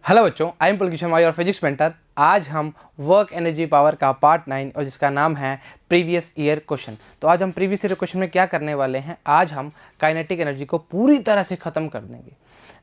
Hello बच्चों, I am पुलकिशन माई और physics mentor. आज हम वर्क एनर्जी पावर का पार्ट 9 और जिसका नाम है प्रीवियस ईयर क्वेश्चन। तो आज हम प्रीवियस ईयर क्वेश्चन में क्या करने वाले हैं, आज हम काइनेटिक एनर्जी को पूरी तरह से ख़त्म कर देंगे।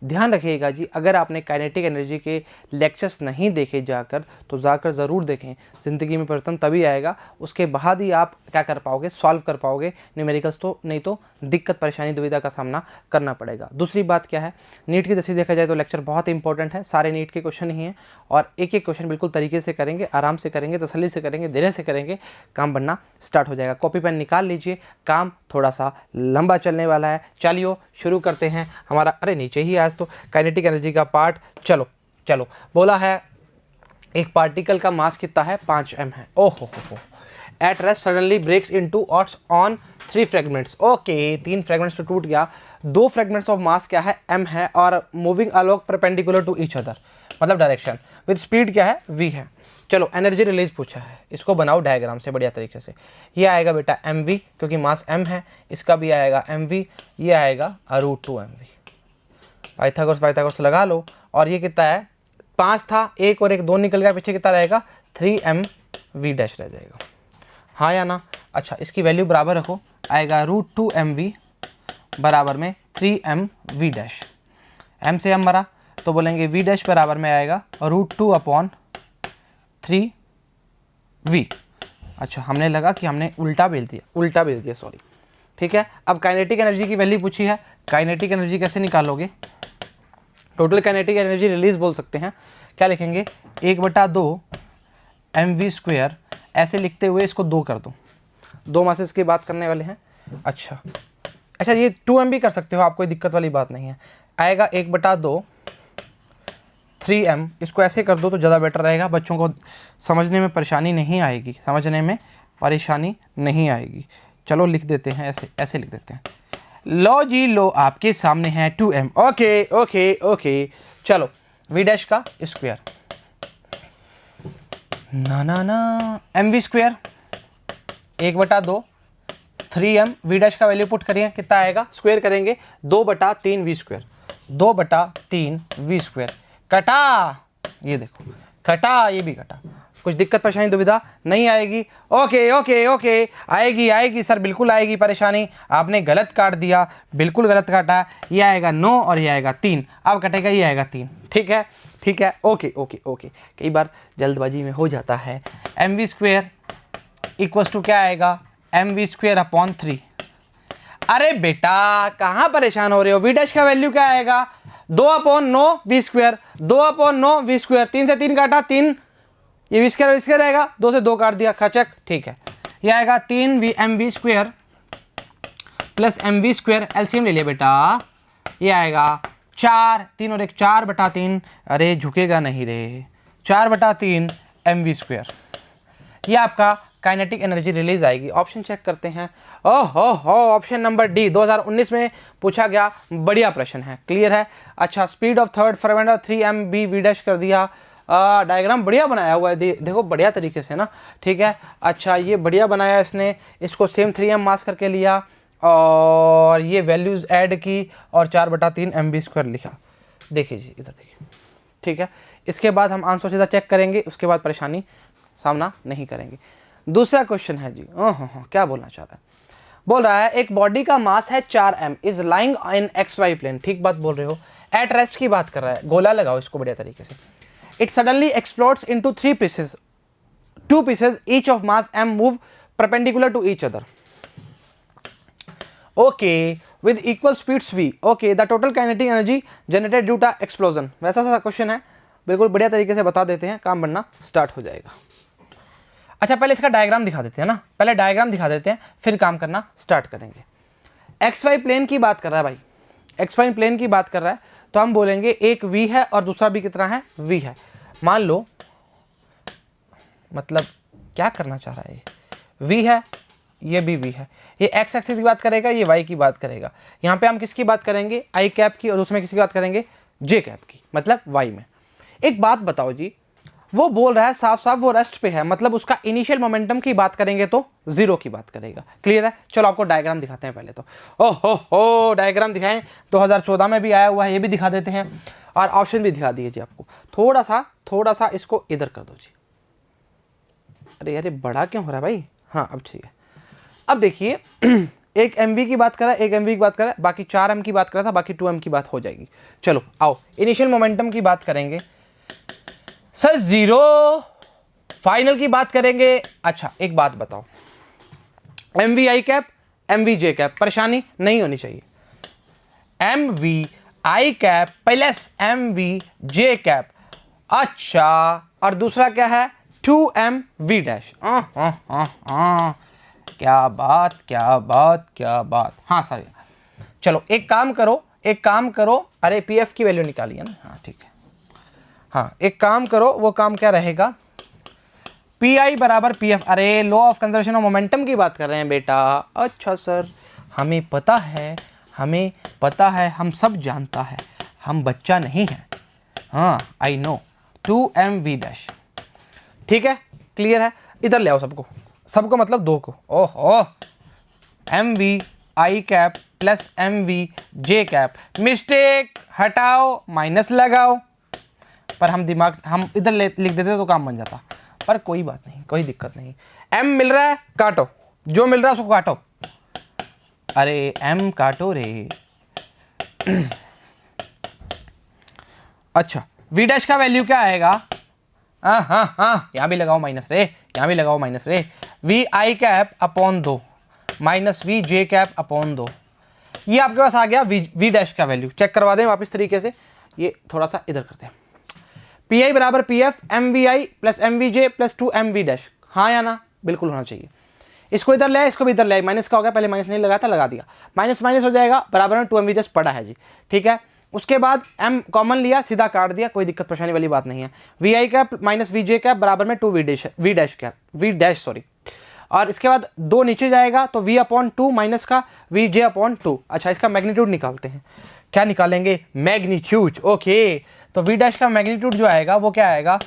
ध्यान रखिएगा जी, अगर आपने काइनेटिक एनर्जी के लेक्चर्स नहीं देखे जाकर तो जाकर ज़रूर देखें। ज़िंदगी में परिवर्तन तभी आएगा, उसके बाद ही आप क्या कर पाओगे, सॉल्व कर पाओगे न्यूमेरिकल्स। तो नहीं तो दिक्कत परेशानी दुविधा का सामना करना पड़ेगा। दूसरी बात क्या है, नीट की दृष्टि देखा जाए तो लेक्चर बहुत इंपॉर्टेंट है। सारे नीट के क्वेश्चन ही हैं और एक एक क्वेश्चन बिल्कुल तरीके से करेंगे, आराम से करेंगे, तसल्ली से करेंगे, धीरे से करेंगे, काम बनना स्टार्ट हो जाएगा। कॉपी पेन निकाल लीजिए, काम थोड़ा सा लंबा चलने वाला है। चलिए शुरू करते हैं हमारा, अरे नीचे ही आज तो काइनेटिक एनर्जी का पार्ट। चलो चलो, बोला है एक पार्टिकल का मास कितना है, 5 m है। ओहो हो, at rest suddenly breaks into oats on 3 fragments. Okay, 3 fragments तो टूट गया। 2 फ्रेगमेंट्स ऑफ मास क्या है, m है, और moving along perpendicular to each other, मतलब डायरेक्शन, विद स्पीड क्या है, v है। चलो एनर्जी रिलीज पूछा है, इसको बनाओ डायग्राम से बढ़िया तरीके से। ये आएगा बेटा mv, क्योंकि मास m है, इसका भी आएगा mv, ये आएगा √2mv। पाइथागोरस लगा लो। और ये कितना है, 5 था, 1 और 1 2 निकल गया, पीछे कितना रहेगा, 3mv डैश रह जाएगा। हाँ या ना? अच्छा, इसकी वैल्यू बराबर रखो, आएगा √2mv बराबर में 3mv डैश। m से m मरा तो बोलेंगे v डैश बराबर में आएगा √2/3v। अच्छा, हमने लगा कि हमने उल्टा भेज दिया, सॉरी। ठीक है, अब काइनेटिक एनर्जी की वैल्यू पूछी है। काइनेटिक एनर्जी कैसे निकालोगे, टोटल काइनेटिक एनर्जी रिलीज बोल सकते हैं। क्या लिखेंगे, 1/2 mv²। ऐसे लिखते हुए इसको 2 कर दो, 2 मासेस की बात करने वाले हैं। अच्छा, ये 2m भी कर सकते हो आप, कोई दिक्कत वाली बात नहीं है। आएगा 1/2 3m, इसको ऐसे कर दो तो ज़्यादा बेटर रहेगा, बच्चों को समझने में परेशानी नहीं आएगी। चलो लिख देते हैं, ऐसे लिख देते हैं। लो जी लो, आपके सामने है 2m। ओके, चलो v डैश का स्क्वायर ना mv², 1/2 3m, v डैश का वैल्यू पुट करिए, कितना आएगा, स्क्वायर करेंगे 2/3v², 2/3v²। कटा, ये देखो कटा, ये भी कटा। कुछ दिक्कत परेशानी दुविधा नहीं आएगी। ओके, आएगी सर, बिल्कुल आएगी परेशानी। आपने गलत काट दिया, बिल्कुल गलत काटा। ये आएगा 9 और ये आएगा 3, अब कटेगा, ये आएगा 3। ठीक है। ओके, कई बार जल्दबाजी में हो जाता है। mv² इक्वल्स टू क्या आएगा, mv²/3। अरे बेटा कहाँ परेशान हो रहे हो, v डैश का वैल्यू क्या आएगा, 2/9v², 2/9v²। 3 से 3 काटा, 3, ये v² रहेगा, 2 से 2 काट दिया, खचक। ठीक है, ये आएगा 3mv² प्लस mv², एलसीएम ले लिया बेटा, ये आएगा 4, 3 और 1 4/3। अरे झुकेगा नहीं रे, 4/3 mv²। ये आपका काइनेटिक एनर्जी रिलीज आएगी। ऑप्शन चेक करते हैं। ओहो, ऑप्शन नंबर डी 2019 में पूछा गया, बढ़िया प्रश्न है, क्लियर है। अच्छा, speed of third fragment 3mv v dash कर दिया। डायग्राम बढ़िया बनाया हुआ है, देखो बढ़िया तरीके से ना। ठीक है, अच्छा ये बढ़िया बनाया इसने, इसको सेम 3m मास करके लिया और ये वैल्यूज ऐड की और 4/3 mv² लिखा। देखिए जी, इधर देखिए। ठीक है, इसके बाद हम आंसर सीधा चेक करेंगे, उसके बाद परेशानी सामना नहीं करेंगे। दूसरा क्वेश्चन है जी, क्या बोलना चाह रहा है, बोल रहा है एक बॉडी का मास है 4m, is lying in XY plane. ठीक बात बोल रहे हो, एट रेस्ट की बात कर रहा है। गोला लगाओ इसको बढ़िया तरीके से। It suddenly explodes into 3 pieces, 2 pieces each of mass m move perpendicular to each other. Okay, with equal speeds v। Okay, the total kinetic energy generated due to explosion. वैसा सा क्वेश्चन है, बिल्कुल बढ़िया तरीके से बता देते हैं, काम बनना स्टार्ट हो जाएगा। अच्छा, पहले इसका डायग्राम दिखा देते हैं ना, फिर काम करना स्टार्ट करेंगे। XY प्लेन की बात कर रहा है भाई, XY प्लेन की बात कर रहा है, तो हम बोलेंगे एक v है और दूसरा भी कितना है, v है। मान लो, मतलब क्या करना चाह रहा है, v है, ये भी v है, ये x एक्सिस की बात करेगा, ये y की बात करेगा। यहाँ पे हम किसकी बात करेंगे, i कैप की, और दूसरे में किसकी बात करेंगे, j कैप की, मतलब y में। एक बात बताओ जी, वो बोल रहा है साफ साफ वो रेस्ट पे है, मतलब उसका इनिशियल मोमेंटम की बात करेंगे तो 0 की बात करेगा। क्लियर है? चलो आपको डायग्राम दिखाते हैं पहले तो। डायग्राम दिखाएं, 2014 में भी आया हुआ है, ये भी दिखा देते हैं। और ऑप्शन भी दिखा दिए जी आपको। थोड़ा सा इसको इधर कर दो जी। अरे यार ये बड़ा क्यों हो रहा है भाई? हाँ अब ठीक है। अब देखिए एक MV की बात करा, एक MV की बात करा, बाकी 4M की बात करा था, बाकी 2M की बात हो जाएगी। चलो आओ इनिशियल मोमेंटम की बात करेंगे सर, 0 फाइनल की बात करेंगे। अच्छा एक बात बताओ, MVI कैप MVJ कैप परेशानी नहीं होनी चाहिए। MVI cap plus MVJ cap. अच्छा और दूसरा क्या है? 2MV dash. क्या बात क्या बात क्या बात। हाँ सर चलो एक काम करो, अरे PF की वैल्यू निकाली है ना? हाँ ठीक है। हाँ एक काम करो, वो काम क्या रहेगा? PI बराबर PF। अरे law of conservation of momentum की बात कर रहे हैं बेटा। अच्छा सर हमें पता है, हम सब जानता है, हम बच्चा नहीं है। हाँ आई नो 2MV डैश। ठीक है क्लियर है। इधर ले आओ सबको मतलब 2 को। ओहो MVI cap plus MVJ cap. Mistake हटाओ माइनस लगाओ, पर हम इधर लिख देते तो काम बन जाता, पर कोई बात नहीं, कोई दिक्कत नहीं। M मिल रहा है काटो, जो मिल रहा है उसको काटो। अरे M काटो रे। अच्छा V डैश का वैल्यू क्या आएगा? हाँ यहाँ भी लगाओ माइनस रे, यहाँ भी लगाओ माइनस रे। VI cap upon 2 minus VJ cap upon 2। ये आपके पास आ गया V डैश का वैल्यू। चेक करवा दें वापस तरीके से, ये थोड़ा सा इधर करते हैं। PI बराबर PF MVI plus MVJ plus 2MV dash. हाँ या ना? बिल्कुल होना चाहिए। इसको इधर ले आए, इसको भी इधर ले आए। माइनस का हो गया, पहले माइनस नहीं लगाया था, लगा दिया। माइनस माइनस हो जाएगा, बराबर में 2MV डैश पड़ा है जी। ठीक है उसके बाद M कॉमन लिया, सीधा काट दिया, कोई दिक्कत परेशानी वाली बात नहीं है। VI cap minus VJ cap बराबर में 2V डैश सॉरी। और इसके बाद 2 नीचे जाएगा तो V/2 माइनस का VJ/2। अच्छा इसका मैग्नीट्यूड निकालते हैं। क्या निकालेंगे? मैग्नीट्यूड। ओके तो V डैश का मैग्नीट्यूड जो आएगा वो क्या आएगा?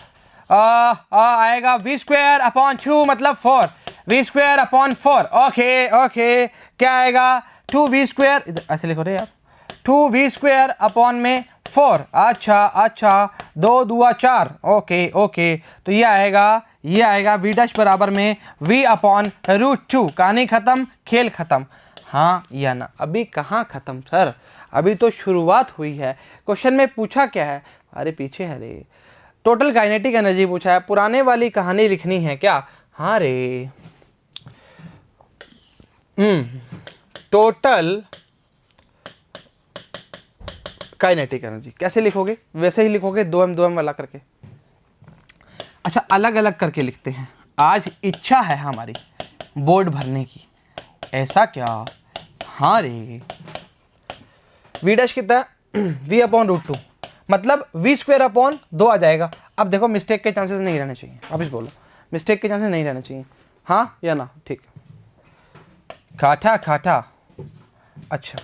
आएगा V²/2 मतलब 4, V²/4। ओके क्या आएगा? 2V², ऐसे लिखो रे यार, 2V²/4। अच्छा 2 दूआ 4। ओके तो ये आएगा V डैश बराबर में V/√2। कहानी खत्म, खेल खत्म। हाँ या ना? अभी कहाँ खत्म सर, अभी तो शुरुआत हुई है। क्वेश्चन में पूछा क्या है? अरे पीछे है रे, टोटल काइनेटिक एनर्जी पूछा है। पुराने वाली कहानी लिखनी है क्या? हाँ रे टोटल काइनेटिक एनर्जी कैसे लिखोगे? वैसे ही लिखोगे 2M वाला करके। अच्छा अलग अलग करके लिखते हैं, आज इच्छा है हमारी बोर्ड भरने की। ऐसा क्या? हाँ रे V डैश कितना? V/√2 मतलब V²/2 आ जाएगा। अब देखो मिस्टेक के चांसेस नहीं रहने चाहिए, वापिस बोलो मिस्टेक के चांसेस नहीं रहने चाहिए। हाँ या ना? ठीक खाटा। अच्छा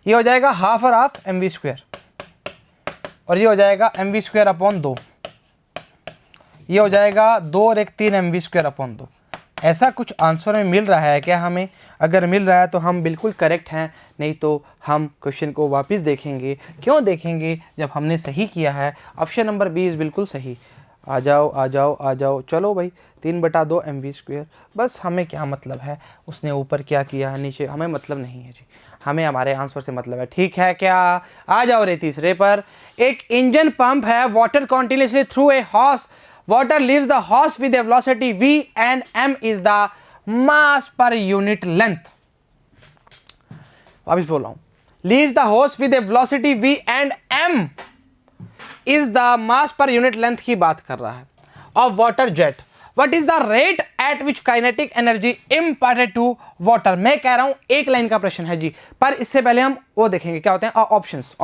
ये हो जाएगा हाफ और हाफ MV², और ये हो जाएगा MV²/2। ये हो जाएगा 2 और 1 3 MV²/2। ऐसा कुछ आंसर में मिल रहा है क्या हमें? अगर मिल रहा है तो हम बिल्कुल करेक्ट हैं, नहीं तो हम क्वेश्चन को वापस देखेंगे। क्यों देखेंगे जब हमने सही किया है? ऑप्शन नंबर 20 बिल्कुल सही। आ जाओ चलो भाई 3/2 MV²। बस हमें क्या मतलब है उसने ऊपर क्या किया है नीचे, हमें मतलब नहीं है जी, हमें हमारे आंसर से मतलब है। ठीक है क्या? आ जाओ रे तीसरे पर। एक इंजन पंप है, water continuously through a horse, water leaves the horse with a velocity V and M is the mass per unit length। वापिस बोल रहा हूं, leaves the horse with a velocity V and M is the mass per unit length की बात कर रहा है। of water jet, what is the rate at which kinetic energy imparted to water। मैं कह रहा हूं एक लाइन का प्रश्न है जी, पर इससे पहले हम वो देखेंगे क्या होते हैं ऑप्शंस।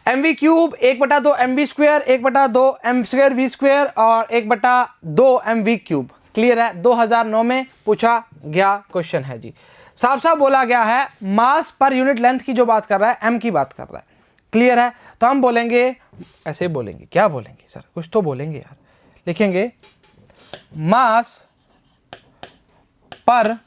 MV³ 1/2 MV², 1/2 M²V² और 1/2 MV³। क्लियर है? 2009 में पूछा गया क्वेश्चन है जी। साफ साफ बोला गया है, मास पर यूनिट लेंथ की जो बात कर रहा है, M की बात कर रहा है। क्लियर है? तो हम बोलेंगे, ऐसे बोलेंगे, क्या बोलेंगे सर? कुछ तो बोलेंगे यार। लिखेंगे मास पर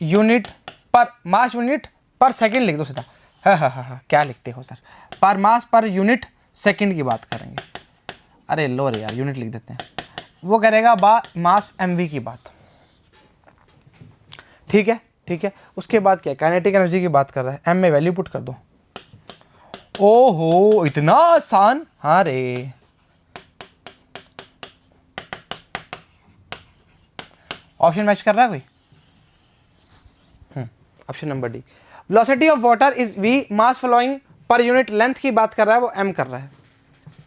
यूनिट पर सेकंड लिख दो सीधा, हाँ, क्या लिखते हो सर? पर मास पर यूनिट सेकंड की बात करेंगे। अरे लो रे यार, यूनिट लिख देते हैं। वो करेगा मास mv की बात। ठीक है, ठीक है। उसके बाद क्या, काइनेटिक एनर्जी की बात कर रहा है, m में वैल्यू पुट कर दो। ओहो, इतना आसान? हाँ रे, ऑप्शन मैच कर रहा है कोई? Option number D. Velocity of water is v, mass flowing per unit length की बात कर रहा है, वो m कर रहा है,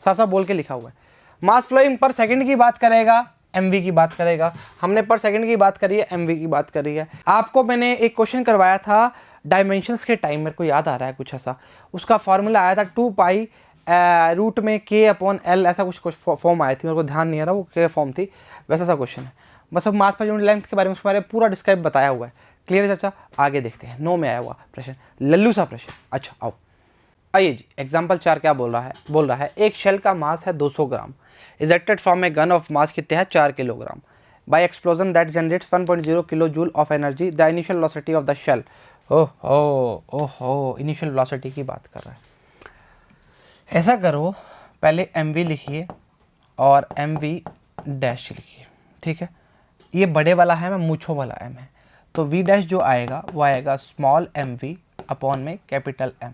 साफ साफ बोल के लिखा हुआ है। मास फ्लोइंग पर सेकंड की बात करेगा, mv की बात करेगा। हमने पर सेकंड की बात करी है, mv की बात करी है। आपको मैंने एक क्वेश्चन करवाया था डायमेंशंस के टाइम, मेरे को याद आ रहा है कुछ ऐसा, उसका फॉर्मूला आया था 2 पाई रूट में k/l, ऐसा कुछ फॉर्म आई थी, मेरे को ध्यान नहीं आ रहा वो क्या फॉर्म थी, वैसा सा क्वेश्चन है। बस अब मास पर यूनिट लेंथ के बारे में उसके बारे में पूरा डिस्क्राइब बताया हुआ है। क्लियर है चाचा? आगे देखते हैं। 9 में आया हुआ प्रश्न, लल्लू सा प्रश्न। अच्छा आओ, आइए जी। एग्जाम्पल 4 क्या बोल रहा है एक शेल का मास है 200 gram, ejected from a gun of mass कितने है 4 kilogram, by explosion that generates 1.0 kilo joule of energy, the initial velocity of the shell. ओहो, इनिशियल वेलोसिटी की बात कर रहा है। ऐसा करो, पहले mv लिखिए और mv डैश लिखिए। ठीक है, ये बड़े वाला है, मैं मूछों वाला m है, तो v डैश जो आएगा वो आएगा स्मॉल mv अपॉन में कैपिटल m।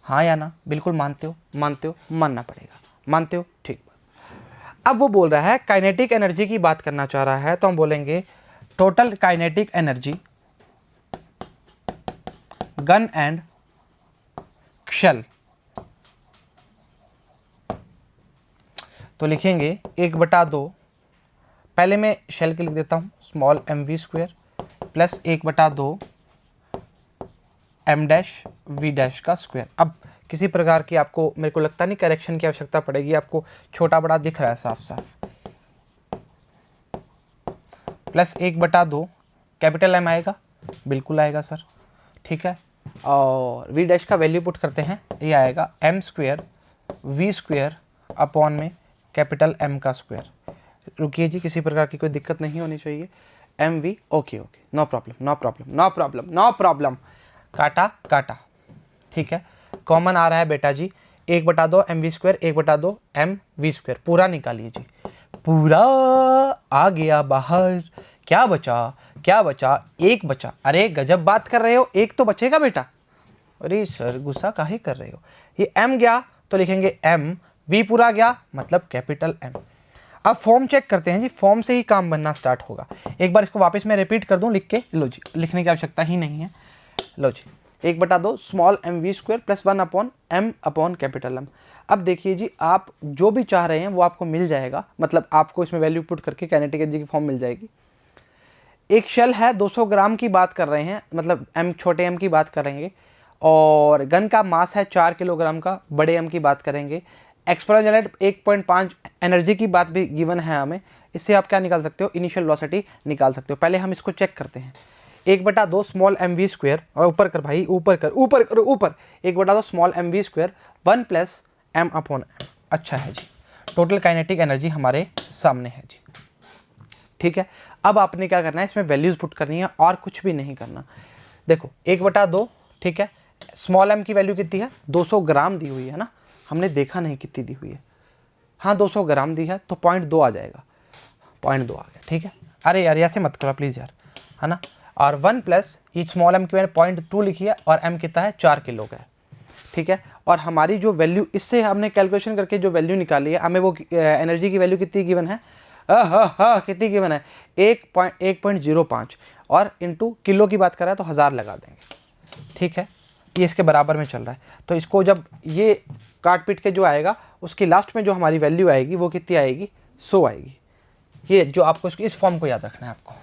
हाँ या ना? बिल्कुल मानते हो? मानना पड़ेगा, मानते हो? ठीक। अब वो बोल रहा है काइनेटिक एनर्जी की बात करना चाह रहा है, तो हम बोलेंगे total kinetic energy gun and shell. तो लिखेंगे 1/2, पहले मैं शेल के लिख देता हूँ small mv² plus 1/2 m dash v dash का स्क्वायर। अब किसी प्रकार की आपको, मेरे को लगता नहीं करेक्शन की आवश्यकता पड़ेगी, आपको छोटा बड़ा दिख रहा है साफ साफ, प्लस 1/2 कैपिटल M आएगा, बिल्कुल आएगा सर। ठीक है, और v डैश का वैल्यू पुट करते हैं, ये आएगा m² v² अपॉन में कैपिटल M का स्क्वायर। रुकिए जी, किसी प्रकार की कोई दिक्कत नहीं होनी चाहिए। mv, okay, no problem. काटा। ठीक है, कॉमन आ रहा है बेटा जी, 1/2 mv², 1/2 mv², पूरा निकालिए जी, पूरा आ गया बाहर। क्या बचा? एक बचा। अरे गजब बात कर रहे हो, एक तो बचेगा बेटा। अरे सर गुस्सा काहे कर रहे हो? ये m गया तो लिखेंगे m, v पूरा गया मतलब कैपिटल M। अब फॉर्म चेक करते हैं जी, फॉर्म से ही काम बनना स्टार्ट होगा। एक बार इसको वापस मैं रिपीट कर दूं लिख के, लो जी, लिखने की आवश्यकता ही नहीं है। लो जी, 1/2 small mv² plus 1/m upon capital M। अब देखिए जी, आप जो भी चाह रहे हैं वो आपको मिल जाएगा, मतलब आपको इसमें वैल्यू पुट करके काइनेटिक एनर्जी की फॉर्म मिल जाएगी। एक शेल है 200 ग्राम की बात कर रहे हैं, मतलब m छोटे m की बात करेंगे, और गन का मास है 4 किलोग्राम का, बड़े m की बात करेंगे। एक्सपोनेंशियल 1.5 एनर्जी की बात भी गिवन है हमें, इससे आप क्या निकाल सकते हो, इनिशियल वेलोसिटी निकाल सकते हो। पहले हम इसको चेक करते हैं, 1/2 स्मॉल mv², और ऊपर कर भाई, ऊपर 1/2 small mv², 1 plus m upon m। अच्छा है जी, टोटल काइनेटिक एनर्जी हमारे सामने है जी। ठीक है, अब आपने क्या करना है, इसमें वैल्यूज पुट करनी है और कुछ भी नहीं करना। देखो 1/2, ठीक है, स्मॉल m की वैल्यू कितनी है, 200 ग्राम दी हुई है ना, हमने देखा नहीं कितनी दी हुई है। हाँ 200 ग्राम दी है तो 0.2 आ जाएगा, 0.2 आ गया। ठीक है, अरे यार ऐसे मत करो प्लीज़ यार, है ना। और 1 प्लस ये स्मॉल m की मैंने 0.2 लिखी है, और m कितना है 4 किलो का है। ठीक है, और हमारी जो वैल्यू, इससे हमने कैलकुलेशन करके जो वैल्यू निकाली है, हमें वो एनर्जी की वैल्यू कितनी गिवन है, कितनी गिवन है, 1.05, और इंटू किलो की बात कर रहा है तो 1000 लगा देंगे। ठीक है, ये इसके बराबर में चल रहा है, तो इसको जब ये काट पीट के जो आएगा, उसकी लास्ट में जो हमारी वैल्यू आएगी वो कितनी आएगी, 100 आएगी। ये जो आपको इस फॉर्म को याद रखना है आपको।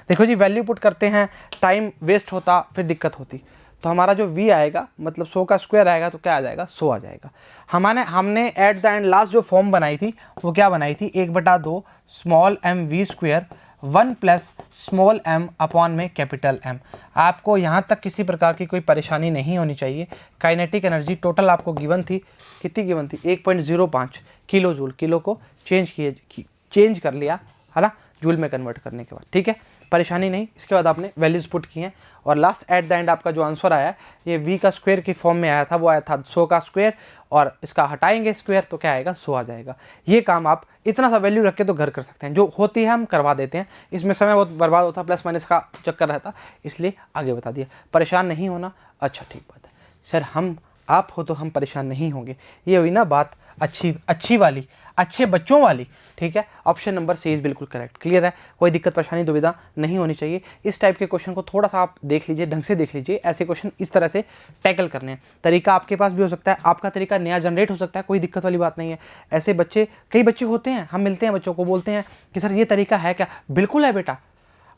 देखो जी, वैल्यू पुट करते हैं, टाइम वेस्ट होता, फिर दिक्कत होती, तो हमारा जो v आएगा मतलब 100 का स्क्वायर आएगा तो क्या आ जाएगा, 100 आ जाएगा। हमने एट द एंड लास्ट जो फॉर्म बनाई थी वो क्या बनाई थी, 1/2 small mv², 1 plus small m upon में कैपिटल M। आपको यहाँ तक किसी प्रकार की कोई परेशानी नहीं होनी चाहिए। काइनेटिक एनर्जी टोटल आपको गिवन थी, कितनी गिवन थी, 1.05 किलो जूल। किलो को चेंज कर लिया, है ना, जूल में कन्वर्ट करने के बाद। ठीक है, परेशानी नहीं। इसके बाद आपने वैल्यूज़ पुट की हैं और लास्ट एट द एंड आपका जो आंसर आया ये v का स्क्वायर की फॉर्म में आया था, वो आया था 100 का स्क्वायर, और इसका हटाएंगे स्क्वायर तो क्या आएगा 100 आ जाएगा। ये काम आप इतना सा वैल्यू रख के तो घर कर सकते हैं, जो होती है हम करवा देते हैं, इसमें समय बहुत बर्बाद होता, प्लस माइनस का चक्कर रहता, इसलिए आगे बता दिया। परेशान नहीं होना, अच्छा ठीक बात है सर, हम आप हो तो हम परेशान नहीं होंगे, ये हुई ना बात अच्छी वाली, अच्छे बच्चों वाली, ठीक है। ऑप्शन नंबर सी इज़ बिल्कुल करेक्ट। क्लियर है, कोई दिक्कत परेशानी दुविधा नहीं होनी चाहिए। इस टाइप के क्वेश्चन को थोड़ा सा आप देख लीजिए, ढंग से देख लीजिए, ऐसे क्वेश्चन इस तरह से टैकल करने हैं। तरीका आपके पास भी हो सकता है, आपका तरीका नया जनरेट हो सकता है, कोई दिक्कत वाली बात नहीं है। ऐसे बच्चे, कई बच्चे होते हैं, हम मिलते हैं बच्चों को, बोलते हैं कि सर ये तरीका है क्या? बिल्कुल है बेटा,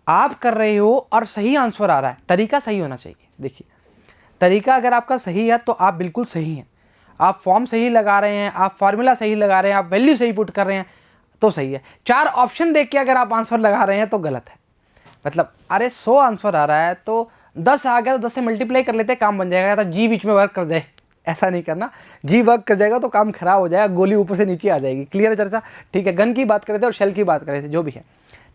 आप कर रहे हो और सही आंसर आ रहा है, तरीका सही होना चाहिए। देखिए, तरीका अगर आपका सही है तो आप बिल्कुल सही हैं, आप फॉर्म सही लगा रहे हैं, आप फार्मूला सही लगा रहे हैं, आप वैल्यू सही पुट कर रहे हैं तो सही है। 4 ऑप्शन देख के अगर आप आंसर लगा रहे हैं तो गलत है। मतलब अरे 100 आंसर आ रहा है तो 10 आ गया तो 10 से मल्टीप्लाई कर लेते, काम बन जाएगा। तो जी बीच में वर्क कर जाए, ऐसा नहीं करना, जी वर्क कर जाएगा तो काम खराब हो जाएगा, गोली ऊपर से नीचे आ जाएगी। क्लियर है चर्चा? ठीक है, गन की बात कर रहे थे और शेल की बात कर रहे थे, जो भी है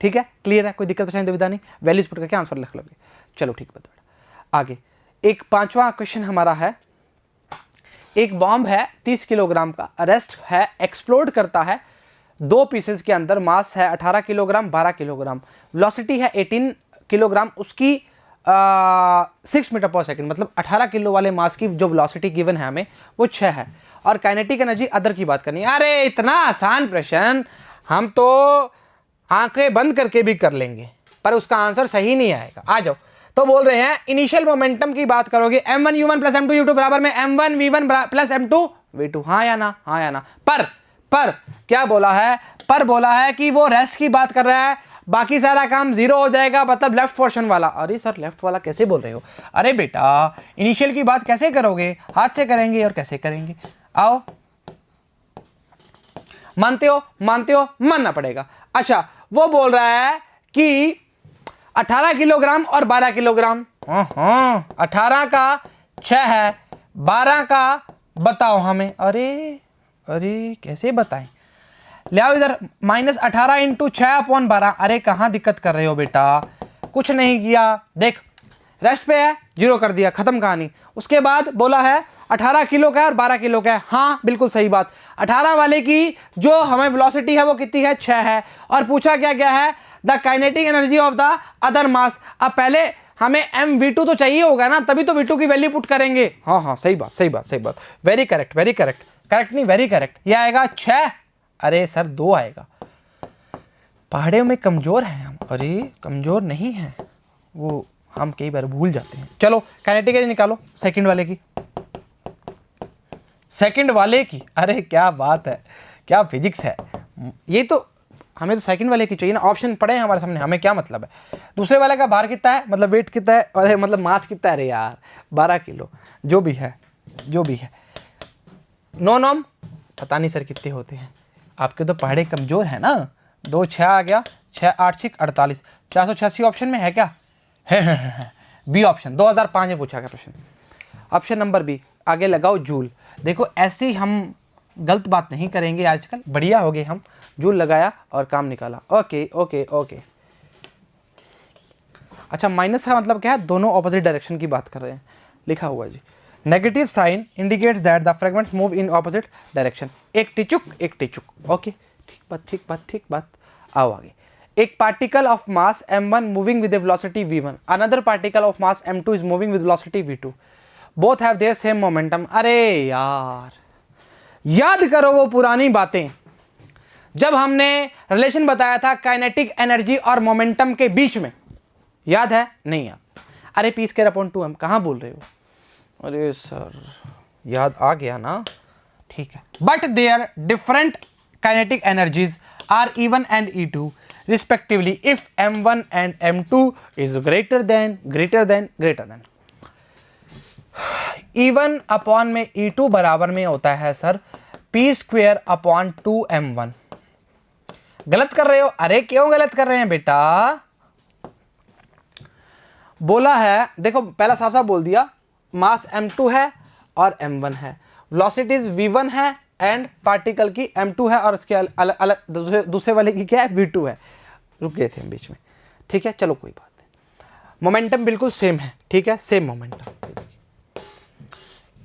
ठीक है, क्लियर है, कोई दिक्कत परेशानी दुविधा नहीं, वैल्यूज पुट करके आंसर लिख लोगे। चलो ठीक बता। आगे एक 5वां क्वेश्चन हमारा है, एक बॉम्ब है 30 किलोग्राम का, अरेस्ट है, एक्सप्लोड करता है 2 पीसेस के अंदर, मास है 18 किलोग्राम 12 किलोग्राम, वेलोसिटी है 18 किलोग्राम, उसकी 6 मीटर पर सेकंड, मतलब 18 किलो वाले मास की जो वेलोसिटी गिवन है हमें वो 6 है, और काइनेटिक एनर्जी अदर की बात करनी है। अरे इतना आसान प्रश्न हम तो आंखें बंद करके भी कर लेंगे, पर उसका आंसर सही नहीं आएगा। आ जाओ, तो बोल रहे हैं इनिशियल मोमेंटम की बात करोगे, m1 u1 plus m2 u2 बराबर में m1 v1 plus m2 v2, हाँ या ना? हाँ या ना? पर क्या बोला है? पर बोला है कि वो रेस्ट की बात कर रहा है, बाकी सारा काम जीरो हो जाएगा, मतलब लेफ्ट पोर्शन वाला। अरे सर लेफ्ट वाला कैसे बोल रहे हो? अरे बेटा इनिशियल की बात कैसे करोगे? हाथ से करेंगे और कैसे करेंगे? आओ, मानते हो? मानना पड़ेगा। अच्छा, वो बोल रहा है कि 18 किलोग्राम और 12 किलोग्राम, 18 का 6 है, 12 का बताओ हमें। अरे कैसे बताएं? ले आओ इधर, -18 इंटू 6/12। अरे कहाँ दिक्कत कर रहे हो बेटा? कुछ नहीं किया, देख रेस्ट पे है, जीरो कर दिया, खत्म कहानी। उसके बाद बोला है 18 किलो का है और 12 किलो का है, हाँ बिल्कुल सही बात। 18 वाले की जो हमें वेलोसिटी है वो कितनी है? 6 है, और पूछा क्या है? The kinetic energy of the other mass. अब पहले हमें mv2 तो चाहिए होगा ना, तभी तो v2 की वैल्यू पुट करेंगे। हाँ सही बात, वेरी करेक्ट, करेक्ट नहीं वेरी करेक्ट। ये आएगा 6, अरे सर 2 आएगा। पहाड़ियों में कमजोर हैं हम, अरे कमजोर नहीं है, वो हम कई बार भूल जाते हैं। चलो काइनेटिक एनर्जी निकालो सेकंड वाले की। अरे क्या बात है, क्या फिजिक्स है ये। तो हमें तो सेकंड वाले की चाहिए ना, ऑप्शन पड़े हैं हमारे सामने, हमें क्या मतलब है दूसरे वाले का भार कितना है, मतलब वेट कितना है, और मतलब मास कितना है? अरे यार 12 किलो, जो भी है। नो नॉम पता नहीं सर कितने होते हैं, आपके तो पहाड़े कमजोर है ना। 2 6 आ गया, 6 8 6 48, 486 ऑप्शन में है क्या? है बी ऑप्शन, 2005 में पूछा गया प्रश्न, ऑप्शन नंबर बी। आगे लगाओ जूल। देखो ऐसे हम गलत बात नहीं करेंगे आजकल, बढ़िया हो गए हम, जूल लगाया और काम निकाला। ओके। अच्छा माइनस का मतलब क्या है? दोनों ऑपोजिट डायरेक्शन की बात कर रहे हैं, लिखा हुआ जी। Negative sign indicates that the fragments move in opposite direction. एक टिचुक। ओके, ठीक बात। आओ आगे। एक particle of mass m1 moving with velocity v1, another particle of mass m2 is moving with velocity v2, both have their same momentum. अरे यार याद करो वो पुरानी बातें, जब हमने रिलेशन बताया था काइनेटिक एनर्जी और मोमेंटम के बीच में, याद है? नहीं याद? अरे p²/2m कहाँ बोल रहे हो? अरे सर याद आ गया ना, ठीक है। But their different kinetic energies are E1 and E2 respectively if m1 and m2 is greater than E1 upon में E2 बराबर में होता है सर p²/2m1। गलत कर रहे हो? अरे क्यों गलत कर रहे हैं बेटा? बोला है, देखो पहला साफ बोल दिया, मास m2 है और m1 है, वेलोसिटीज v1 है एंड पार्टिकल की m2 है, और उसके अलग दूसरे वाले की क्या है? v2 है। रुक गए थे हम बीच में, ठीक है, चलो कोई बात नहीं, मोमेंटम बिल्कुल सेम है, ठीक है, सेम मोमेंटम।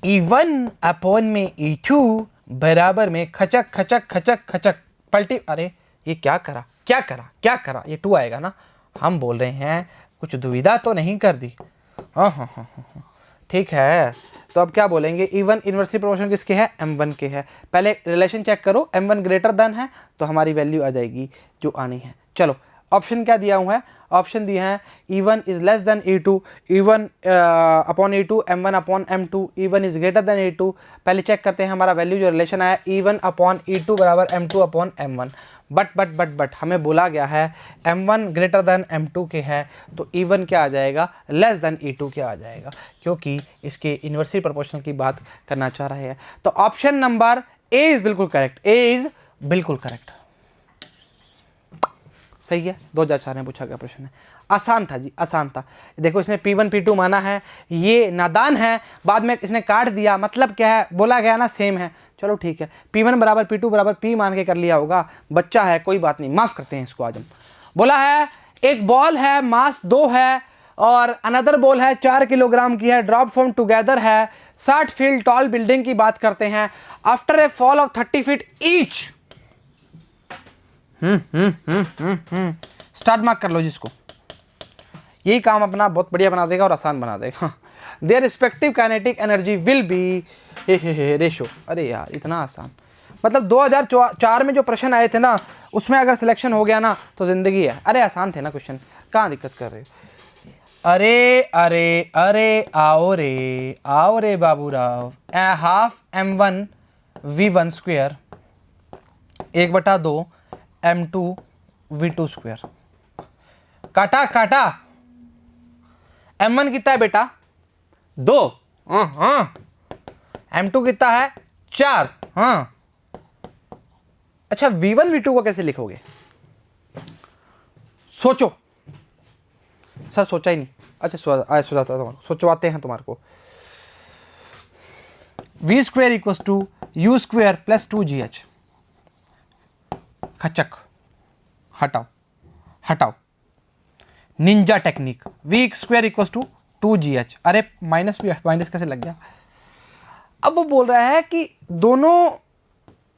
E1 अपॉन में E2 बराबर में खचक खचक खचक खचक पलटी। अरे ये क्या करा क्या करा क्या करा, ये 2 आएगा ना। हम बोल रहे हैं कुछ दुविधा तो नहीं कर दी। हाँ, ठीक है, तो अब क्या बोलेंगे, E1 इन्वर्सली प्रोपोर्शनल किसके है, M1 के है। पहले रिलेशन चेक करो, M1 ग्रेटर देन है तो हमारी वैल्यू आ जाएगी जो आनी है। चलो ऑप्शन क्या दिया हुआ है, ऑप्शन दिया है E1 is less than E2, E1 upon E2, M1 upon M2, E1 is greater then E2। पहले चेक करते हैं हमारा वैल्यू जो रिलेशन आया, E1 अपॉन E2 बराबर M2 अपॉन M1। बट हमें बोला गया है M1 ग्रेटर देन M2 के है, तो E1 क्या आ जाएगा, लेस देन E2 क्या आ जाएगा, क्योंकि इसके इन्वर्सली प्रोपोर्शनल की बात करना चाह रहे हैं। तो ऑप्शन नंबर ए इज बिल्कुल करेक्ट, ए इज बिल्कुल करेक्ट, सही है। 2004 में पूछा गया प्रश्न है, आसान था जी, आसान था। देखो इसने P1 P2 माना है, ये नादान है, बाद में इसने काट दिया, मतलब क्या है, बोला गया ना सेम है, चलो ठीक है, P1 बराबर P2 बराबर P मान के कर लिया होगा, बच्चा है कोई बात नहीं, माफ करते हैं इसको। आज हम बोला है एक बॉल है, मास 2 है और अनदर बॉल है 4 किलोग्राम की है, ड्रॉप फ्रॉम टुगेदर है 60 फीट टॉल बिल्डिंग की बात करते हैं, after a fall of 30 feet each. Start mark कर लो जिसको, यही काम अपना बहुत बढ़िया बना देगा और आसान बना देगा। Their respective kinetic energy will be ratio. अरे यार इतना आसान, मतलब 2004 में जो प्रश्न आए थे ना, उसमें अगर सिलेक्शन हो गया ना तो जिंदगी है। अरे आसान थे ना क्वेश्चन, कहाँ दिक्कत कर रहे हो। अरे अरे अरे आओ रे Baburao, half M1 V1 square 1/2 M2 V2 square. काटा काटा, M1 कितना है बेटा 2, हाँ, M2 कितना है 4, हाँ। अच्छा V1 V2 को कैसे लिखोगे, सोचो। सर सोचा ही नहीं, अच्छा सोचाता हूँ, सोचवाते हैं तुम्हारे को। V square equals to U square plus 2GH। खचक, हटाओ हटाओ, ninja technique. V square equals to 2GH। अरे माइनस भी, माइनस कैसे लग गया। अब वो बोल रहा है कि दोनों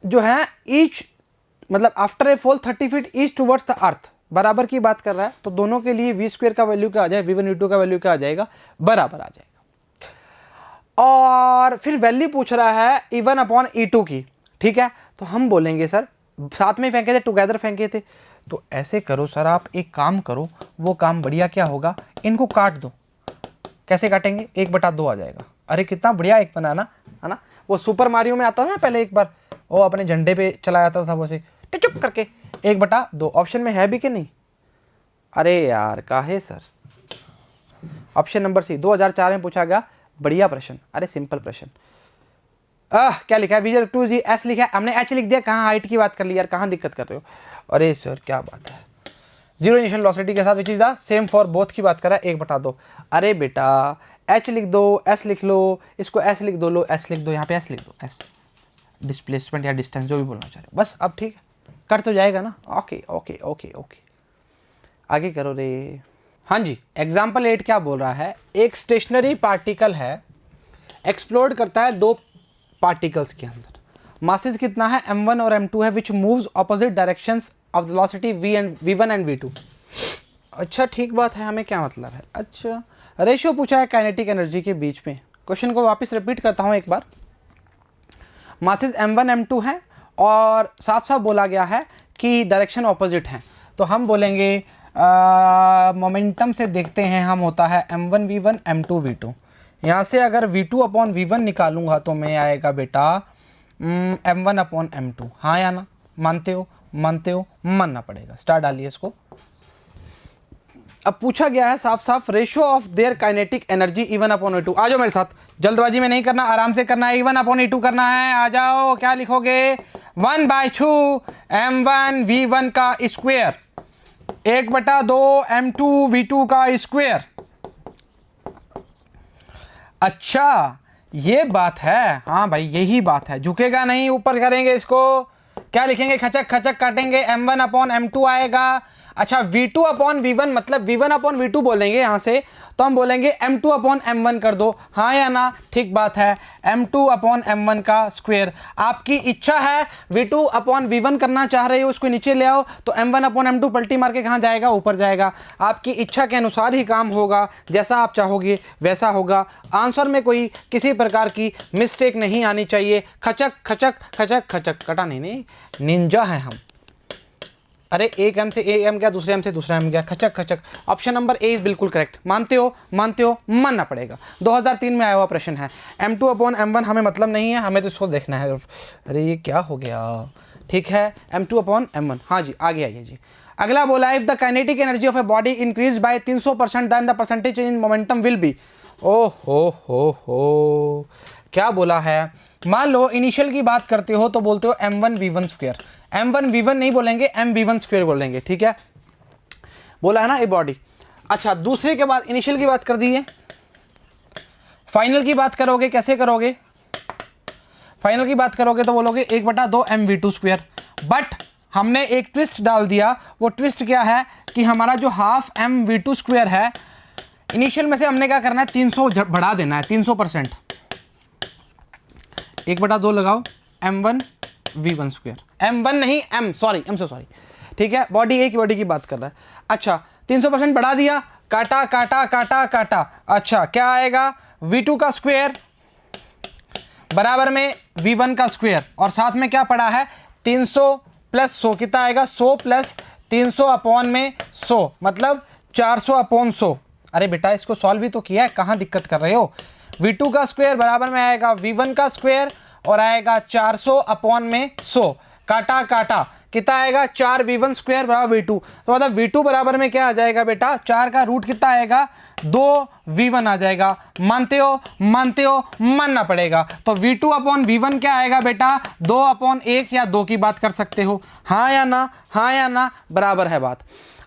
जो है ईच, मतलब after a fall 30 feet each towards the earth, बराबर की बात कर रहा है, तो दोनों के लिए V स्क्वेयर का वैल्यू क्या आ जाए, V1 V2 का वैल्यू क्या आ जाएगा, बराबर आ जाएगा। और फिर वैल्यू पूछ रहा है E1 अपॉन E2 की, ठीक है। तो हम बोलेंगे सर साथ में फेंके थे, टुगेदर फेंके थे, तो ऐसे करो सर, आप एक काम करो, वो काम बढ़िया क्या होगा, इनको काट दो। कैसे काटेंगे, 1/2 आ जाएगा। अरे कितना बढ़िया एक बनाना है ना, वो सुपर मारियो में आता था ना पहले, एक बार वो अपने झंडे पे चला जाता था वैसे टिचुक करके, 1/2। ऑप्शन में है भी कि नहीं, अरे यार काहे सर। ऑप्शन नंबर सी 2004 में पूछा गया बढ़िया प्रश्न, अरे सिंपल प्रश्न। क्या लिखा है, विजय 2G लिखा है, हमने H लिख दिया, कहाँ हाइट की बात कर ली यार, कहाँ दिक्कत कर रहे हो। अरे सर क्या बात है, जीरो इनिशियल वेलोसिटी के साथ which is the same for both की बात कर रहा है, 1/2। अरे बेटा H लिख दो, S लिख लो, इसको S लिख दो, लो S लिख दो, यहाँ पे S लिख दो, S डिस्प्लेसमेंट या डिस्टेंस जो भी बोलना चाह रहे हो, बस अब ठीक है, कट तो जाएगा ना। ओके ओके ओके ओके, आगे करो रे। हाँ जी, एग्जाम्पल 8 क्या बोल रहा है, एक स्टेशनरी पार्टिकल है, एक्सप्लोड करता है 2 पार्टिकल्स के अंदर, मासेस कितना है M1 और M2 है, विच moves opposite directions of velocity V1 and V2। अच्छा ठीक बात है, हमें क्या मतलब है। अच्छा रेशियो पूछा है काइनेटिक एनर्जी के बीच में। क्वेश्चन को वापस रिपीट करता हूँ एक बार, मासेस M1 M2 है और साफ साफ बोला गया है कि डायरेक्शन ऑपोजिट है, तो हम बोलेंगे मोमेंटम से देखते हैं हम, होता है M1 V1 M2 V2। यहाँ से अगर V2 अपॉन V1 निकालूंगा तो मैं आएगा बेटा M1 अपॉन M2। हाँ या ना, मानते हो मानना पड़ेगा। स्टार डालिए इसको। अब पूछा गया है साफ साफ ratio of there kinetic energy E1 upon E2। आ जाओ मेरे साथ, जल्दबाजी में नहीं करना, आराम से करना है, E1 अपॉन E2 करना है। आ जाओ, क्या लिखोगे, 1/2 M1 V1 का स्क्वेयर 1/2 M2 V2 का स्क्वेयर। अच्छा ये बात है, हाँ भाई यही बात है, झुकेगा नहीं, ऊपर करेंगे इसको, क्या लिखेंगे, खचक खचक काटेंगे, M1 अपॉन M2 आएगा अच्छा V2 अपॉन V1 मतलब V1 अपॉन V2 बोलेंगे यहाँ से, तो हम बोलेंगे M2 अपॉन M1 कर दो, हाँ या ना? ठीक बात है, M2 अपॉन M1 का स्क्वायर। आपकी इच्छा है V2 अपॉन V1 करना चाह रहे हो, उसको नीचे ले आओ तो M1 अपॉन M2 पलटी मार के कहाँ जाएगा? ऊपर जाएगा। आपकी इच्छा के अनुसार ही काम होगा, जैसा आप चाहोगे वैसा होगा। आंसर में कोई किसी प्रकार की मिस्टेक नहीं आनी चाहिए। खचक खचक खचक खचक, कटा नहीं, निंजा है हम। अरे एक एम से एक एम गया, दूसरे एम से दूसरा एम गया, खचक खचक। ऑप्शन नंबर ए इज बिल्कुल करेक्ट। मानते हो? मानना पड़ेगा। 2003 में आया हुआ प्रश्न है। M2 अपॉन M1 हमें मतलब नहीं है, हमें तो इसको देखना है। अरे ये क्या हो गया? ठीक है, M2 अपॉन M1। हाँ जी, आगे आइए जी। अगला बोला है, if the kinetic energy of a body increase by 300% then the percentage in momentum will be. ओ हो, क्या बोला है? मान लो इनिशियल की बात करते हो तो बोलते हो M1 V1 square. M1 V1 नहीं बोलेंगे, M V1 स्क्वायर बोलेंगे, ठीक है? बोला है ना ए बॉडी। अच्छा, दूसरे के बाद इनिशियल की बात कर दी है, फाइनल की बात करोगे, कैसे करोगे? फाइनल की बात करोगे तो बोलोगे 1/2 MV2 स्क्वायर। बट हमने एक ट्विस्ट डाल दिया। वो ट्विस्ट क्या है कि हमारा जो हाफ MV2 स्क्वायर है, इनिशियल में से हमने क्या करना है? 300 बढ़ा देना है, 300%। 1/2 लगाओ M1 V1 स्क्वायर। M1 नहीं, M से सॉरी, ठीक है? बॉडी एक बॉडी की बात कर रहा है। अच्छा, 300% बढ़ा दिया, काटा काटा काटा काटा। अच्छा, क्या आएगा? V2 का स्क्वायर बराबर में V1 का स्क्वायर, और साथ में क्या पड़ा है? 300 प्लस 100 कितना आएगा? 100 प्लस 300 अपॉन में 100 मतलब 400 अपॉन 100। अरे बेटा इसको सॉल्व भी तो किया है, कहाँ दिक्कत कर रहे हो? V2 का स्क्वायर बराबर में आएगा V1 का स्क्वायर और आएगा 400 अपॉन में 100। काटा काटा कितना आएगा? 4 V1 स्क्वायर बराबर V2। तो मतलब V2 बराबर में क्या आ जाएगा बेटा? 4 का रूट कितना आएगा? 2 V1 आ जाएगा। मानते हो? मानना पड़ेगा। तो V2 अपॉन V1 क्या आएगा बेटा? 2 अपॉन 1 या 2 की बात कर सकते हो, हाँ या ना? बराबर है बात।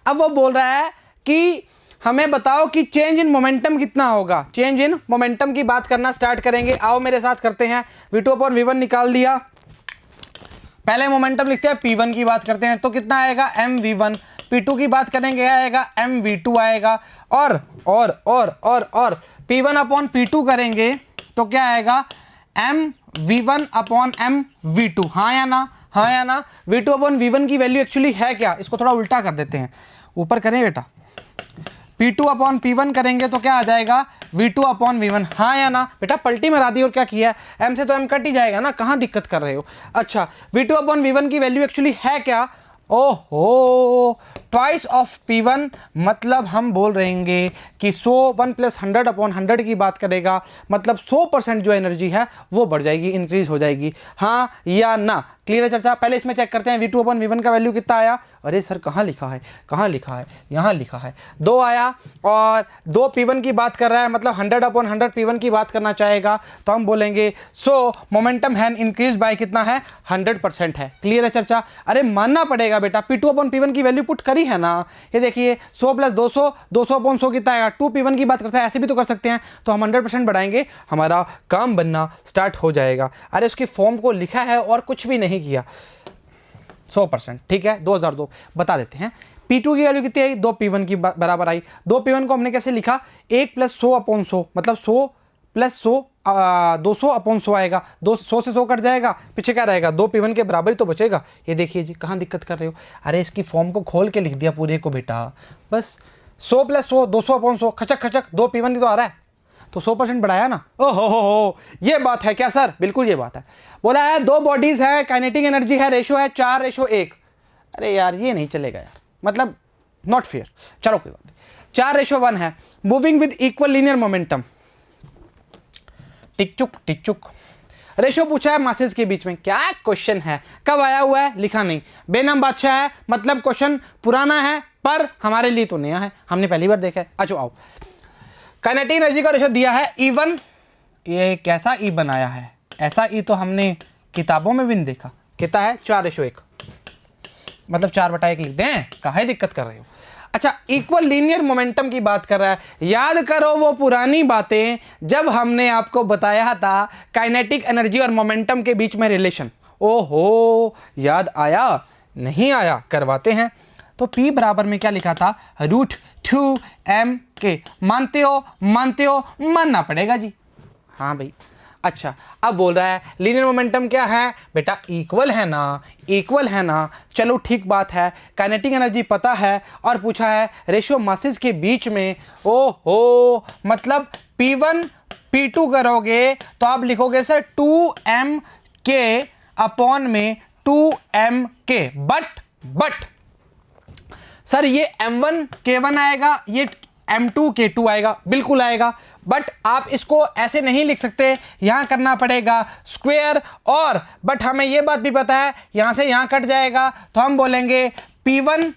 अब वो बोल रहा है कि हमें बताओ कि चेंज इन मोमेंटम कितना होगा। चेंज इन मोमेंटम की बात करना स्टार्ट करेंगे, आओ मेरे साथ करते हैं। V2 अपॉन V1 निकाल दिया, पहले मोमेंटम लिखते हैं, P1 की बात करते हैं तो कितना आएगा? MV1। P2 की बात करेंगे आएगा MV2 आएगा, और P1 अपॉन P2 करेंगे तो क्या आएगा? MV1 upon MV2। हाँ या ना? V2 अपॉन V1 की वैल्यू एक्चुअली है क्या? इसको थोड़ा उल्टा कर देते हैं, ऊपर करें बेटा। P2 अपॉन P1 करेंगे तो क्या आ जाएगा? V2 upon V1। हाँ या ना? बेटा पलटी मरा दी और क्या किया है? M से तो M कट ही जाएगा ना, कहाँ दिक्कत कर रहे हो? अच्छा, V2 अपॉन V1 की वैल्यू एक्चुअली है क्या? ओहो, ट्वाइस ऑफ P1 मतलब हम बोल रहेंगे कि 100 प्लस 100 अपॉन 100 की बात करेगा, मतलब 100% जो एनर्जी है वो बढ़ जाएगी, इंक्रीज हो जाएगी। हाँ या ना? क्लियर है चर्चा? पहले इसमें चेक करते हैं V2 अपॉन V1 का वैल्यू कितना आया। अरे सर कहाँ लिखा है? यहाँ लिखा है 2 आया, और 2 P1 की बात कर रहा है, मतलब 100 अपॉन 100 P1 की बात करना चाहेगा तो हम बोलेंगे मोमेंटम है इंक्रीज बाय कितना है? 100% है। क्लियर है चर्चा? अरे मानना पड़ेगा बेटा, P2 अपॉन P1 की वैल्यू पुट करी है ना। ये देखिए 100 प्लस 200, 200 अपॉन 100 कितना आएगा? 2 P1 की बात करता है, ऐसे भी तो कर सकते हैं। तो हम 100% बढ़ाएंगे, हमारा काम बनना स्टार्ट हो जाएगा। अरे उसकी फॉर्म को लिखा है और कुछ भी नहीं किया, 100%। ठीक है, 2002 बता देते हैं। P2 की वैल्यू कितनी आई? 2 P1 की बराबर आई। 2 P1 को हमने कैसे लिखा? 1 प्लस 100 अपॉन 100, मतलब 100 प्लस 100 200 अपॉन 100 आएगा। 100 से 100 कट जाएगा, पीछे क्या रहेगा? 2 P1 के बराबर ही तो बचेगा। ये देखिए जी, कहाँ दिक्कत कर रहे हो? अरे इसकी फॉर्म को खोल के लिख दिया पूरे को बेटा, बस 100 प्लस 100 200 अपॉन 100, खचक खचक 2 P1 ही तो आ रहा है, तो 100% बढ़ाया ना। ओहो हो, ये बात है क्या सर? बिल्कुल ये बात है। बोला है 2 बॉडीज है, काइनेटिक एनर्जी है, रेशो है 4:1। अरे यार ये नहीं चलेगा यार, मतलब नॉट फेयर। चलो कोई बात नहीं, 4:1 है, moving with equal linear momentum. टिक चुक रेशो पूछा है मासेस के बीच में। क्या क्वेश्चन है? कब आया हुआ है? लिखा नहीं। बेनम बादशाह है, मतलब क्वेश्चन पुराना है पर हमारे लिए तो नया है, हमने पहली बार देखा है। अच्छा आओ, काइनेटिक एनर्जी का रेशो दिया है E1। ये कैसा E बनाया है? ऐसा E तो हमने किताबों में भी नहीं देखा। कितना है? 4:1, मतलब 4/1 लिख दें, काहे दिक्कत कर रहे हो? अच्छा, इक्वल लीनियर मोमेंटम की बात कर रहा है। याद करो वो पुरानी बातें जब हमने आपको बताया था काइनेटिक एनर्जी और मोमेंटम के बीच में रिलेशन। ओहो, याद आया? नहीं आया? करवाते हैं। तो P बराबर में क्या लिखा था, √2m_k। मानते हो, मानते हो, मानना पड़ेगा जी। हाँ भाई। अच्छा, अब बोल रहा है लीनियर मोमेंटम क्या है बेटा, इक्वल है ना, इक्वल है ना। चलो ठीक बात है, काइनेटिक एनर्जी पता है और पूछा है रेशियो मासेस के बीच में। ओहो, मतलब P1 P2 करोगे तो आप लिखोगे सर 2m_k अपॉन में 2m_k, बट सर ये m1 k1 आएगा, ये m2 k2 आएगा, बिल्कुल आएगा। बट आप इसको ऐसे नहीं लिख सकते, यहां करना पड़ेगा स्क्वायर। और बट हमें ये बात भी पता है यहां से यहां कट जाएगा, तो हम बोलेंगे P1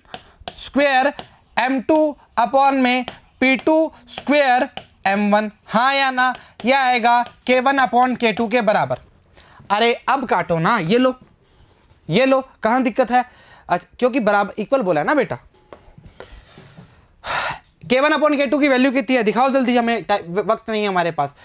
स्क्वायर m2 अपॉन में P2 स्क्वायर m1। हाँ या ना, यह आएगा k1 अपॉन k2 के बराबर। अरे अब काटो ना, ये लो, ये लो, कहां दिक्कत है। अच्छा, क्योंकि बराबर इक्वल बोला है ना बेटा। k1 अपॉन k2 की वैल्यू कितनी है, दिखाओ जल्दी, हमें वक्त नहीं है हमारे पास।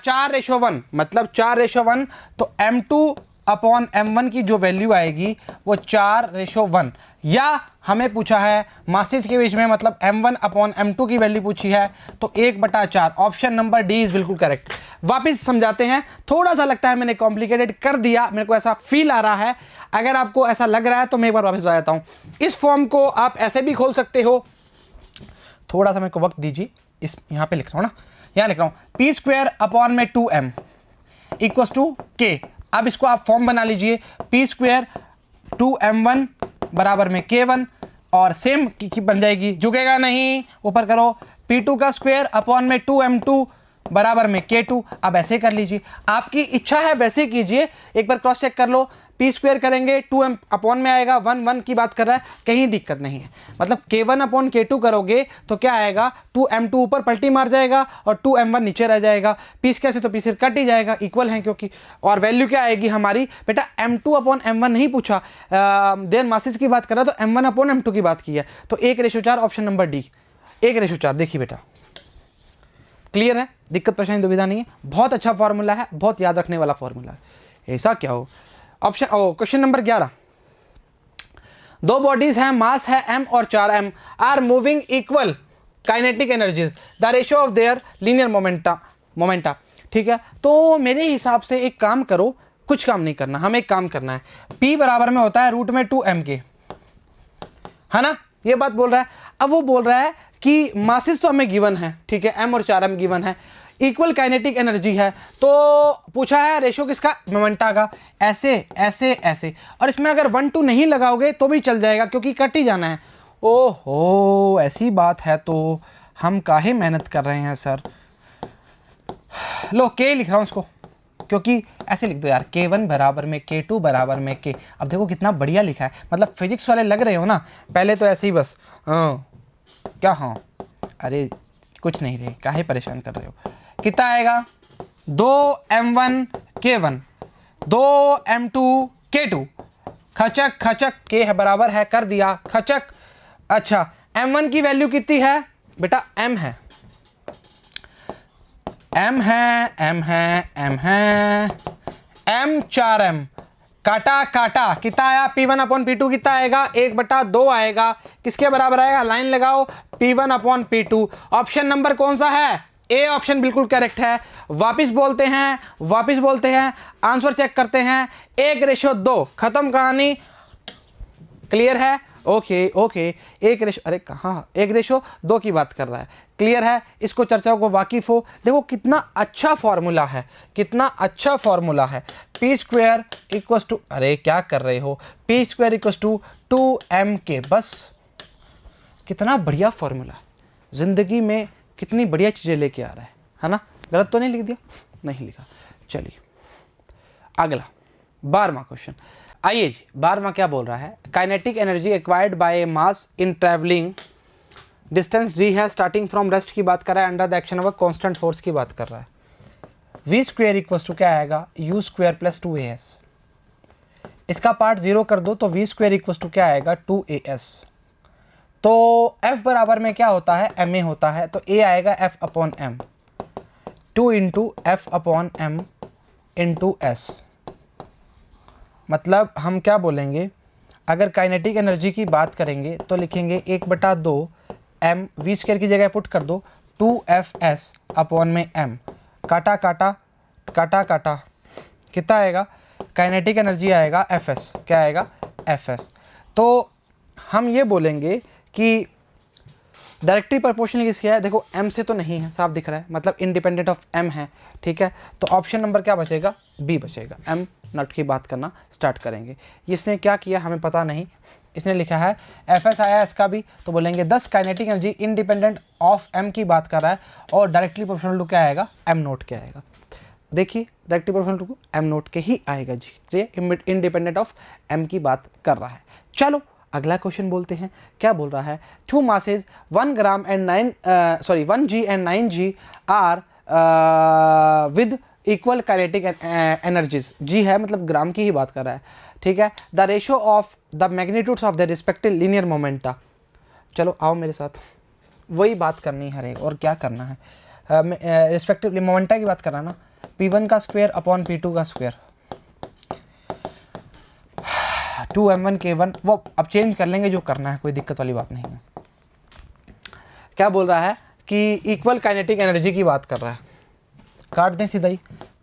4:1, मतलब 4:1, तो m2 अपॉन m1 की जो वैल्यू आएगी वो 4:1। या हमें पूछा है मासेस के बीच में, मतलब m1 अपॉन m2 की वैल्यू पूछी है, तो 1/4। ऑप्शन नंबर डी इज बिल्कुल करेक्ट। वापिस समझाते हैं, थोड़ा सा लगता है मैंने कॉम्प्लिकेटेड कर दिया, मेरे को ऐसा फील आ रहा है। अगर आपको ऐसा लग रहा है तो मैं एक बार वापस बता देता हूँ। इस फॉर्म को आप ऐसे भी खोल सकते हो, थोड़ा सा मेरे को वक्त दीजिए, इस यहाँ पे लिख रहा हूँ ना, यहाँ लिख रहा हूँ p स्क्वायर अपॉन में 2m इक्वल्स टू k। अब इसको आप फॉर्म बना लीजिए, p स्क्वायर 2m1 बराबर में k1, और सेम की बन जाएगी, झुकेगा नहीं, ऊपर करो, p2 का स्क्वायर अपॉन में 2m2 बराबर में k2। अब ऐसे कर लीजिए, आपकी इच्छा है वैसे कीजिए, एक बार क्रॉस चेक कर लो। p स्क्वायर करेंगे 2m अपॉन में आएगा, 1 की बात कर रहा है, कहीं दिक्कत नहीं है। मतलब k1 अपॉन k2 करोगे तो क्या आएगा, 2m2 ऊपर पलटी मार जाएगा और 2m1 नीचे रह जाएगा। p स्क्वायर से तो p से कट ही जाएगा, इक्वल है क्योंकि। और वैल्यू क्या आएगी हमारी बेटा, m2 अपॉन m1 नहीं पूछा, देन मासेस की बात कर रहा तो m1 अपॉन m2 की बात की है, तो 1:4, ऑप्शन नंबर डी 1:4। देखिए बेटा, क्लियर है, दिक्कत परेशानी दुविधा नहीं है, बहुत अच्छा फॉर्मूला है, बहुत याद रखने वाला फॉर्मूला है। ऐसा क्या हो। ऑप्शन क्वेश्चन नंबर 11, दो बॉडीज हैं, मास है m और 4m, are moving equal kinetic energies, the ratio of their linear momenta. ठीक है, तो मेरे हिसाब से एक काम करो, कुछ काम नहीं करना, हमें एक काम करना है। p बराबर में होता है √2m के, है ना, ये बात बोल रहा है। अब वो बोल रहा है कि मासेस तो हमें गिवन है, ठीक है, m और 4m गिवन है, इक्वल काइनेटिक एनर्जी है, तो पूछा है रेशियो किसका, मोमेंटा का, ऐसे ऐसे ऐसे। और इसमें अगर 1 2 नहीं लगाओगे तो भी चल जाएगा क्योंकि कट ही जाना है। ओहो, ऐसी बात है तो हम काहे मेहनत कर रहे हैं सर। लो k लिख रहा हूँ उसको, क्योंकि ऐसे लिख दो यार, k1 बराबर में k2 बराबर में k। अब देखो कितना बढ़िया लिखा है, मतलब फिजिक्स वाले लग रहे हो ना, पहले तो ऐसे ही बस हाँ क्या हाँ, अरे कुछ नहीं रहे, काहे परेशान कर रहे हो। कितना आएगा, 2m1 k1 2m2 k2, खचक खचक, k है बराबर है, कर दिया खचक। अच्छा, m1 की वैल्यू कितनी है बेटा, m है, m है, m है, m है, m 4m, काटा काटा, कितना आया, P1 अपॉन P2 कितना आएगा, 1/2 आएगा, किसके बराबर आएगा, लाइन लगाओ, P1 upon P2। Option number कौन सा है, ए ऑप्शन बिल्कुल करेक्ट है। वापिस बोलते हैं, आंसर चेक करते हैं, 1:2, खत्म कहानी, क्लियर है। ओके, 1:, अरे कहाँ 1:2 की बात कर रहा है, क्लियर है, इसको चर्चाओं को वाकिफ हो। देखो कितना अच्छा फॉर्मूला है, कितना अच्छा फॉर्मूला है। p स्क्वायर इक्वल्स टू, अरे क्या कर रहे हो, p square equals to 2m_k, बस कितना बढ़िया फॉर्मूला है, जिंदगी में कितनी बढ़िया चीज़ें लेके आ रहा है ना। गलत तो नहीं लिख दिया, नहीं लिखा। चलिए अगला 12वां क्वेश्चन, आइए जी। 12वां क्या बोल रहा है, kinetic energy acquired by A mass in travelling distance d है, स्टार्टिंग फ्रॉम रेस्ट की बात कर रहा है, under the action of a constant force की बात कर रहा है। v स्क्वायर इक्वल्स टू क्या आएगा, u स्क्वायर प्लस 2as। इसका पार्ट 0 कर दो तो v स्क्वायर इक्वल्स टू क्या आएगा, 2as। तो f बराबर में क्या होता है, ma होता है, तो a आएगा f upon m, 2 into f upon m into s। मतलब हम क्या बोलेंगे, अगर काइनेटिक एनर्जी की बात करेंगे तो लिखेंगे 1/2 m, वी स्क्वायर की जगह पुट कर दो 2fs अपॉन में m, काटा काटा काटा काटा, कितना आएगा, काइनेटिक एनर्जी आएगा fs, क्या आएगा fs। तो हम ये बोलेंगे कि डायरेक्टली प्रोपोर्शनल किसकी है, देखो m से तो नहीं है, साफ दिख रहा है, मतलब इंडिपेंडेंट ऑफ m है, ठीक है। तो ऑप्शन नंबर क्या बचेगा, बी बचेगा। m नॉट की बात करना स्टार्ट करेंगे। इसने क्या किया हमें पता नहीं, इसने लिखा है fs आया इसका भी, तो बोलेंगे 10 kinetic energy independent of m की बात कर रहा है, और डायरेक्टली प्रोपोर्शनल टू क्या आएगा, m नोट क्या आएगा। देखिए directly proportional to m naught के ही आएगा जी, ये इंडिपेंडेंट ऑफ m की बात कर रहा है। चलो अगला क्वेश्चन बोलते हैं, क्या बोल रहा है, 2 masses 1 gram and 1 g and 9 g are with equal kinetic energies, g है मतलब ग्राम की ही बात कर रहा है, ठीक है। The ratio of the magnitudes of the respective linear momenta, चलो आओ मेरे साथ, वही बात करनी है और क्या करना है, रिस्पेक्टिव मोमेंटा की बात करना है ना, p1 का स्क्वायर अपॉन p2 का स्क्वायर, 2m1 k1, वो अब चेंज कर लेंगे, जो करना है कोई दिक्कत वाली बात नहीं है। क्या बोल रहा है कि इक्वल काइनेटिक एनर्जी की बात कर रहा है, काट दें सीधा ही,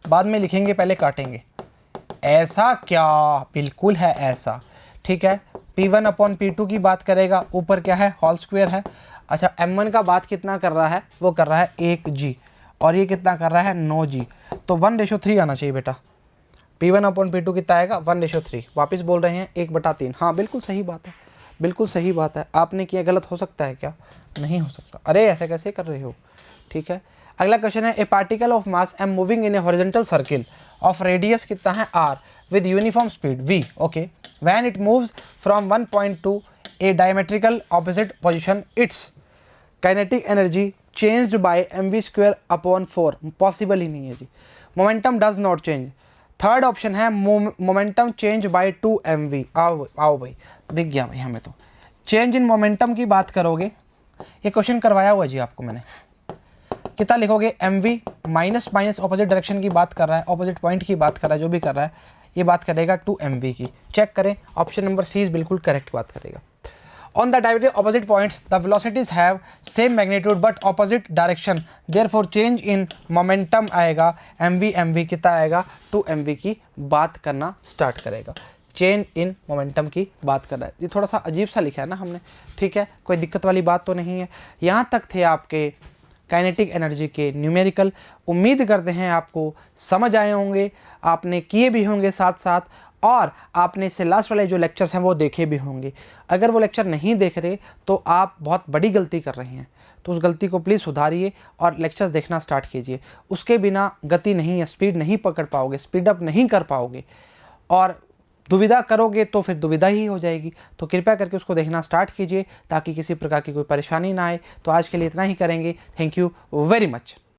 बाद में लिखेंगे पहले काटेंगे, ऐसा क्या, बिल्कुल है ऐसा, ठीक है। p1 अपॉन p2 की बात करेगा, ऊपर क्या है होल स्क्वायर है, अच्छा m1 का बात कितना कर रहा है, वो कर रहा है 1g, और ये कितना कर रहा है 9g, तो 1:3 आना चाहिए बेटा, p1 अपॉन p2 कितना आएगा 1:3, वापस बोल रहे हैं 1/3, हाँ बिल्कुल सही बात है, बिल्कुल सही बात है, आपने किया गलत हो सकता है क्या, नहीं हो सकता, अरे ऐसे कैसे कर रहे हो, ठीक है। अगला क्वेश्चन है, a particle of mass m moving in a horizontal circle of radius कितना है r with uniform speed v, okay, when it moves from one point to a diametrical opposite position, its kinetic energy changed by mv² upon 4, possible ही नहीं है जी। Momentum does not change, third option है momentum change by 2mv, आओ भाई, दिख गया भाई हमें तो, चेंज इन मोमेंटम की बात करोगे, ये क्वेश्चन करवाया हुआ जी आपको मैंने, कितना लिखोगे mv, minus minus opposite direction की बात कर रहा है, ऑपोजिट पॉइंट की बात कर रहा है, जो भी कर रहा है ये बात करेगा 2mv की, चेक करें ऑप्शन नंबर सी इज बिल्कुल करेक्ट बात करेगा। On the directly opposite points, the velocities have same magnitude but opposite direction. Therefore, change in momentum आएगा mv कितना आएगा 2mv की बात करना स्टार्ट करेगा। चेंज इन मोमेंटम की बात कर रहा है, ये थोड़ा सा अजीब सा लिखा है ना हमने, ठीक है, कोई दिक्कत वाली बात तो नहीं है। यहाँ तक थे आपके काइनेटिक एनर्जी के न्यूमेरिकल, उम्मीद करते हैं आपको समझ आए होंगे, आपने किए भी होंगे साथ साथ, और आपने इससे लास्ट वाले जो लेक्चर्स हैं वो देखे भी होंगे। अगर वो लेक्चर नहीं देख रहे तो आप बहुत बड़ी गलती कर रहे हैं, तो उस गलती को प्लीज़ सुधारिए और लेक्चर्स देखना स्टार्ट कीजिए। उसके बिना गति नहीं है, स्पीड नहीं पकड़ पाओगे, स्पीड अप नहीं कर पाओगे, और दुविधा करोगे तो फिर दुविधा ही हो जाएगी। तो कृपया करके उसको देखना स्टार्ट कीजिए ताकि किसी प्रकार की कोई परेशानी ना आए। तो आज के लिए इतना ही करेंगे। Thank you very much.